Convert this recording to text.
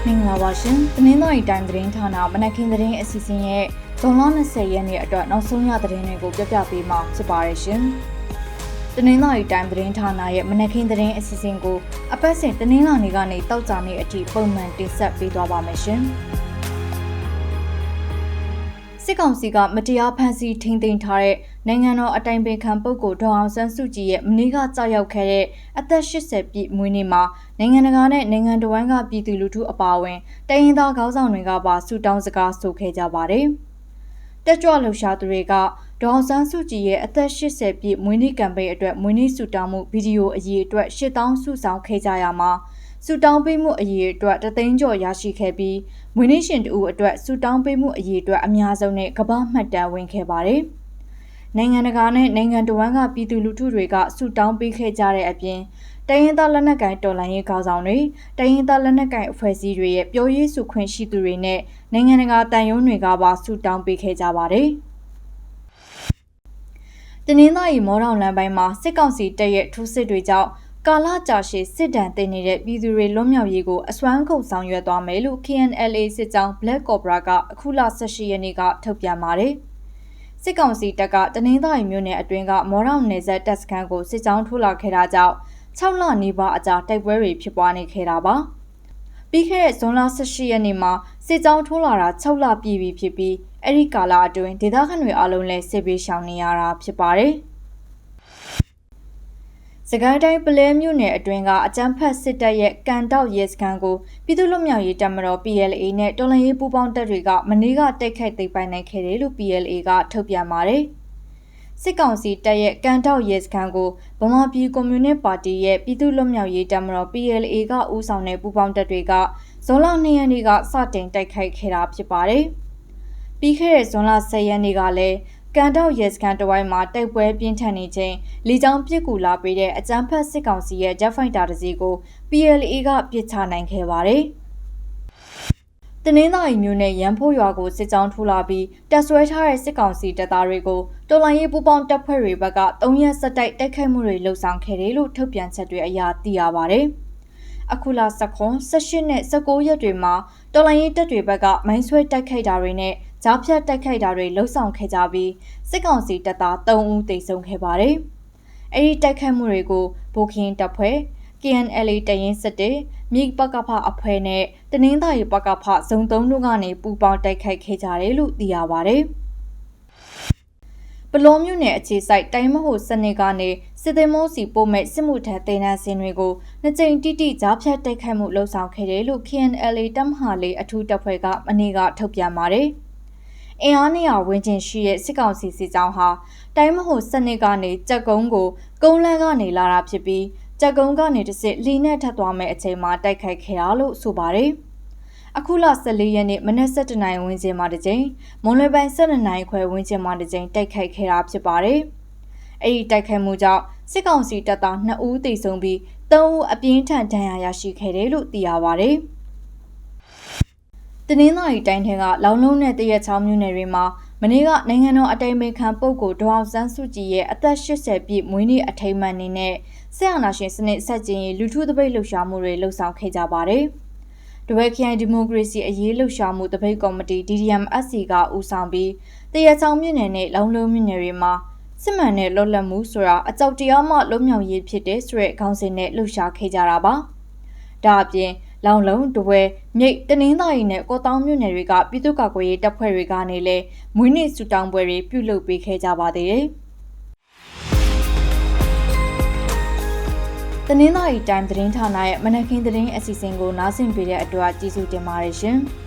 မင်္ဂလာပါရှင်။တနင်္လာရီတိုင်းသတင်းဌာနမနက်ခင်းသတင်းအစီအစဉ်ရဲ့ဇွန်လ20ရက်နေ့အတွက်နောက်ဆုံးရသတင်းတွေကိုပြပြပေးမှာဖြစ်ပါတယ်ရှင်။တနင်္လာရီတိုင်းသတင်းဌာနရဲ့မနက်ခင်းသတင်းအစီအစဉ်ကိုအပတ်စဉ်တနင်္လာနေ့ကနေတောက်ကြနေ့အထိပုံမှန်တင်ဆက်ပေးသွားပါမယ်ရှင်။စစ်ကောင်စီကမတရားဖမ်းဆီးထိန်းသိမ်းထားတဲ့နိုင်ငံတော်အတိုင်ပင်ခံပုဂ္ဂိုလ်ဒေါ်အောင်ဆန်းစုကြည်ရဲ့မနေ့ကကြာရောက်ခဲ့တဲ့အသက်80ပြည့်မွေးနေ့မှာနိုင်ငံတကာနဲ့နိုင်ငံတော်ဝန်ကပြည်သူလူထုအပါအဝင်တိုင်းရင်းသားခေါင်းဆောင်တွေကပါဆုတောင်းစကားဆိုခဲ့ကြပါတယ်။တက်ကြွလှုပ်ရှားသူတွေကဒေါ်အောင်ဆန်းစုကြည်ရဲ့အသက်80ပြည့်မွေးနေ့ကမ်ပိန်းအတွက်မွေးနေ့ဆုတောင်းမှုဗီဒီယိုအရေးအတွက်8000ဆုဆောင်ခဲ့ကြရမှာဆုတောင်းပေးမှုအရေးအတွက်တသိန်းကျော်ရရှိခဲ့ပြီးမွေးနေ့ရှင်တူအတွက်ဆုတောင်းပေးမှုအရေးအတွက်အများဆုံးနဲ့ကမ္ဘာမှတ်တမ်းဝင်ခဲ့ပါတယ်။နိုင်ငံတကာနဲ့နိုင်ငံတော်ဝန်ကပြည်သူလူထုတွေကဆုတောင်းပေးခဲ့ကြတဲ့အပြင်တိုင်းရင်းသားလက်နက်ကိုင်တော်လှန်ရေးခေါင်းဆောင်တွေတိုင်းရင်းသားလက်နက်ကိုင်အဖွဲ့အစည်းတွေရဲ့ပြောရေးဆိုခွင့်ရှိသူတွေနဲ့နိုင်ငံတကာတန်ယုံတွေကပါဆုတောင်းပေးခဲ့ကြပါတယ်။တနင်္သာရီမော်တောင်လမ်းပိုင်းမှာစစ်ကောင်စီတပ်ရဲ့ထိုးစစ်တွေကြောင့်ကာလကြာရှည်စစ်ဒဏ်တင်နေတဲ့ပြည်သူတွေလွတ်မြောက်ရေးကိုအစွမ်းကုန်ဆောင်ရွက်သွားမယ်လို့ KNLA စစ်ကြောင်း Black Cobra ကအခုလ18ရက်နေ့ကထုတ်ပြန်ပါတယ်။စစ်ကောင်စီတပ်ကတနင်္သာရီမြို့နယ်အတွင်းကမော်တောင်နယ်စပ်တပ်စခန်းကိုစစ်ကြောင်းထိုးလာခဲ့တာကြောင့်6လနီးပါးအကြာတိုက်ပွဲတွေဖြစ်ပွားနေခဲ့တာပါ။ပြီးခဲ့တဲ့ဇွန်လ18ရက်နေ့မှာစစ်ကြောင်းထိုးလာတာ6လပြည့်ပြီဖြစ်ပြီးအဲ့ဒီကာလအတွင်းဒေသခံတွေအလုံးလဲစစ်ပေးရှောင်နေရတာဖြစ်ပါတယ်။စကိုင်းတိုင်းပလဲမြို့နယ်အတွင်းကအကြမ်းဖက်စစ်တပ်ရဲ့ကန်တောက်ရဲစခန်းကိုပြည်သူ့လွတ်မြောက်ရေးတပ်မတော် PLA နဲ့တော်လှန်ရေးပူးပေါင်းတပ်တွေကမနေ့ကတိုက်ခိုက်သိမ်းပိုက်နိုင်ခဲ့တယ်လို့ PLA ကထုတ်ပြန်ပါတယ်။စစ်ကောင်စီတပ်ရဲ့ကန်တောက်ရဲစခန်းကိုဗမာပြည်ကွန်မြူနစ်ပါတီရဲ့ပြည်သူ့လွတ်မြောက်ရေးတပ်မတော် PLA ကဦးဆောင်တဲ့ပူးပေါင်းတပ်တွေကဇွန်လ2ရက်နေ့ကစတင်တိုက်ခိုက်ခဲ့တာဖြစ်ပါတယ်။ပြီးခဲ့တဲ့ဇွန်လ10ရက်နေ့ကလည်းကန်တောက်ရဲစခန်းတဝိုင်းမှာတိုက်ပွဲပြင်းထန်နေချိန်လေကြောင်းပစ်ကူလာပေးတဲ့အကြမ်းဖက်စစ်ကောင်စီရဲ့ဂျက်ဖိုက်တာတစ်စီးကို PLA ကပစ်ချနိုင်ခဲ့ပါတယ်။တနင်္သာရီမြို့နယ်ရန်ဖို့ရွာကိုစစ်ကြောင်းထိုးလာပြီးတပ်ဆွဲထားတဲ့စစ်ကောင်စီတပ်သားတွေကိုတော်လှန်ရေးပူးပေါင်းတပ်ဖွဲ့တွေဘက်က3ရက်ဆက်တိုက်တိုက်ခိုက်မှုတွေလှုပ်ဆောင်ခဲ့တယ်လို့ထုတ်ပြန်ချက်တွေအရသိရပါတယ်။အခုလ18နဲ့19ရက်တွေမှာတော်လှန်ရေးတပ်တွေဘက်ကမိုင်းဆွဲတိုက်ခိုက်တာတွေနဲ့ကြားဖြတ်တိုက်ခိုက်တာတွေလှုပ်ဆောင်ခဲ့ကြပြီးစစ်ကောင်စီတပ်သား3ဦးသေဆုံးခဲ့ပါတယ်။အဲဒီတိုက်ခိုက်မှုတွေကိုဗိုလ်ခင်းတပ်ဖွဲ့ KNLA တရင်စစ်မြေပကဖအဖွဲ့နဲ့တနင်္သာရီပကဖဇုံ3တို့ကနေပူးပေါင်းတိုက်ခိုက်ခဲ့ကြတယ်လို့သိရပါတယ်။ပလောမြို့နယ်အခြေစိုက်တိုင်းမဟုတ်စနစ်ကနေစစ်သည်မောစီပို့မဲ့စစ်မှုထမ်းတင်နန်းစင်တွေကိုနှစ်ကြိမ်တိတိကြားဖြတ်တိုက်ခိုက်မှုလှုပ်ဆောင်ခဲ့တယ်လို့ KNLA တပ်မဟာလေးအထူးတပ်ဖွဲ့ကမနေ့ကထုတ်ပြန်ပါတယ်။အင်အားနေရဝင်းကျင်ရှိတဲ့စစ်ကောင်စီစစ်ကြောင်းဟာတိုင်းမဟုတ်စနစ်ကနေကြက်ကုန်းကိုကုန်းလန်းကနေလာတာဖြစ်ပြီးကြက်ကုန်းကနေတစ်စစ်လီနဲ့ထပ်သွားမဲ့အချိန်မှာတိုက်ခိုက်ခဲ့တာလို့ဆိုပါတယ်။အခုလ14ရက်နေ့မနက်7:00နာရီဝန်းကျင်မှာတစ်ကြိမ်မွန်လွယ်ပိုင်း12:00နာရီခွဲဝန်းကျင်မှာတစ်ကြိမ်တိုက်ခိုက်ခဲ့တာဖြစ်ပါတယ်။အဲဒီတိုက်ခိုက်မှုကြောင့်စစ်ကောင်စီတပ်သား2ဦးသေဆုံးပြီး3ဦးအပြင်းထန်ဒဏ်ရာရရှိခဲ့တယ်လို့သိရပါတယ်။တနင်္သာရီတိုင်းထဲကလောင်လုံးနဲ့တရက်ချောင်းမြို့နယ်တွေမှာမနေ့ကနိုင်ငံတော်အတိုင်ပင်ခံပုဂ္ဂိုလ်ဒေါ်အောင်ဆန်းစုကြည်ရဲ့အသက်80ပြည့်မွေးနေ့အထိမ်းအမှတ်အနေနဲ့ဆက်အာဏာရှင်စနစ်ဆက်ကျဉ်ရေးလူထုတပိတ်လှုပ်ရှားမှုတွေလှုပ်ဆောင်ခဲ့ကြပါတယ်။တဝက်ခရိုင်ဒီမိုကရေစီအရေးလှုပ်ရှားမှုတပိတ်ကော်မတီ DDMSC ကဦးဆောင်ပြီးတရက်ချောင်းမြို့နယ်နဲ့လောင်လုံးမြို့နယ်တွေမှာစစ်မှန်တဲ့လွတ်လပ်မှုဆိုတာအကြောက်တရားမှလွတ်မြောက်ရေးဖြစ်တဲ့ဆိုတဲ့ခေါင်းစဉ်နဲ့လှုပ်ရှားခဲ့ကြတာပါ။ဒါအပြင်လောင်လုံးတဝဲမြိတ်တနင်္သာရီနဲ့ကော့တောင်မြို့နယ်တွေကပြည်သူ့ကာကွယ်ရေးတပ်ဖွဲ့တွေကနေလည်းမွေးနေ့ဆုတောင်းပွဲတွေပြုလုပ်ပေးခဲ့ကြပါသေးတယ်။တနင်္သာရီတိုင်းသတင်းဌာနရဲ့မနက်ခင်းသတင်းအစီအစဉ်ကိုနားဆင်ပေးတဲ့အတွက်ကျေးဇူးတင်ပါတယ်ရှင်။